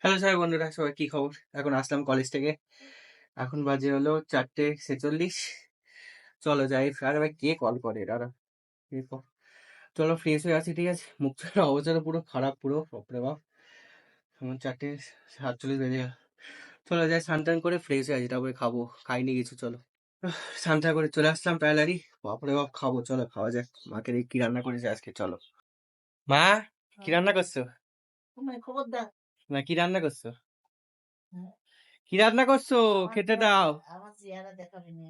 Hello সবাই বন্ধুরা, সবাই কি খবর? এখন আসলাম কলেজ থেকে। এখন বাজে হলো 4:46। চলো যাই। আরে ভাই, কে কল করে দাঁড়া। চলো ফ্রেশ হয়ে আসি, ঠিক আছে? মুখটার অবস্থা পুরো খারাপ, পুরো বাপরে বাপ। এখন 4:47 বেজে গেল। চলো যাই, স্নান টান করে ফ্রেশ হয়ে আছি, তারপরে খাবো। খাইনি কিছু, চলো। স্নান টান করে চলে আসলাম প্যালারি। বাপরে বাপ, খাবো, চলো খাওয়া যাক। মাকে দেখি কি রান্না করেছে আজকে, চলো। মা, কি রান্না করছো? না, কি রান্না করছো? কি রান্না করছো? খেতে দাও।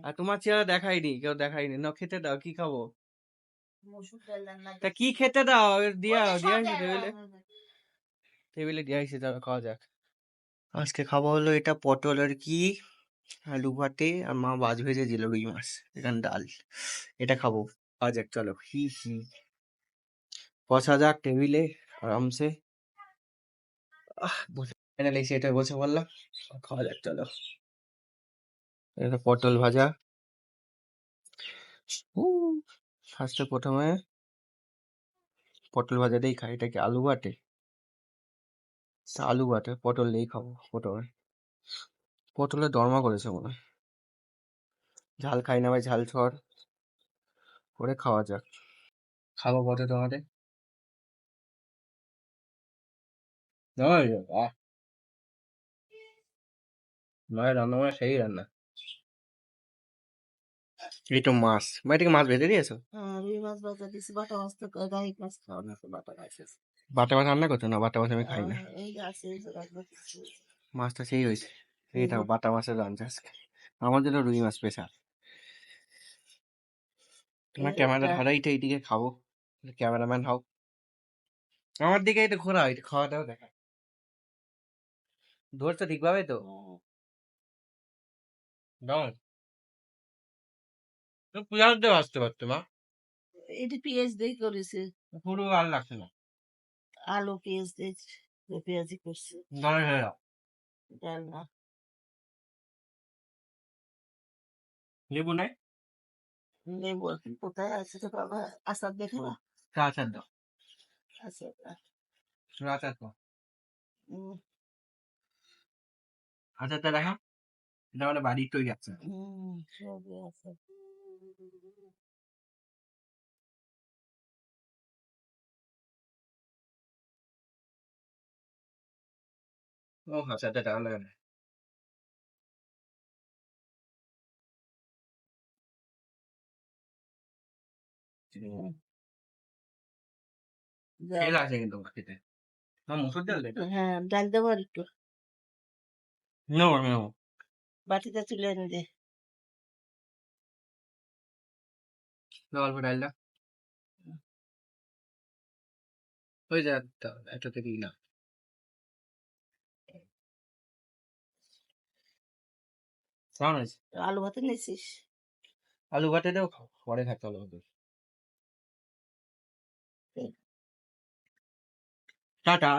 আর তোমার চেহারা দেখাইনি, কেউ দেখাইনি। না, খেতে দাও, কি খাবো? তা কি খেতে দাও? দিয়া দিয়া হয়েছে টেবিলে। টেবিলে দিয়া হয়েছে, তাহলে খাওয়া যাক। আজকে খাবো হলো এটা পটল আর কি, আলু ভাতে, আর মা মাছ ভেজে দিল, রুই মাছ, এখানে ডাল। এটা খাবো, খাওয়া যাক, চলো। হি হি, বসা যাক টেবিলে আরামসে। বসে ফাইনালি এসে এটা বসে বললাম, খাওয়া যাক, চলো। এটা পটল ভাজা। ফার্স্টে প্রথমে পটল ভাজা দিয়েই খাই। এটা কি আলু বাটে? আলু বাটে, পটল দিয়েই খাবো। পটলের দরমা করেছে মনে হয়। ঝাল খাই না ভাই, ঝাল ছড় করে খাওয়া যাক। খাবো পটল তোমাদের। মায়ের রান্না মানে সেই রান্না। এই তো মাছ, ভাই এটাকে মাছ ভেজে দিয়েছো? বাটা মাছ রান্না করছো? না, বাটা মাছ আমি খাই না। মাছটা সেই হয়েছে। এইটা বাটা মাছের রান্না আজকে। আমার জন্য রুই মাছ স্পেশাল। তোমার ক্যামেরা ধরা, এইদিকে খাবো। ক্যামেরাম্যান হও, আমার দিকে এটা ঘোরা, এটা খাওয়াটাও দেখা। ধরছো ঠিকভাবে তো? দাও, তো পেঁয়াজ দিয়ে ভাজতে পারতো মা। এটি পেঁয়াজ দিয়ে করেছে, পুরো আর লাগছে না। আলু পেঁয়াজ দিয়ে পেঁয়াজি করছে, দাঁড়াই হয়ে যাও। ডাল না। লেবু নাই? লেবু এখন কোথায় আছে তো বাবা? আচার দেখে না, চা আচার দাও, আচার আচার দাও। আচারটা দেখা, এটা মানে বাড়ির তৈরি আছে। সবই আছে। ও আচারটা টাকা লাগে না। তেল আছে কিন্তু বাটিতে। মুসুর ডাল দে এটা। হ্যাঁ, ডাল দেবো আর একটু, নেবো নেবো। বাটিতে তুলে এনে দে। অল্প ডাল দাও, হয়ে যায়। একটা থেকেই না। কেমন হয়েছে? আলু ভাতে নিয়েছিস? আলু ভাতে দেও, খাও, পরে খাতে আলু ভাতে। টাটা।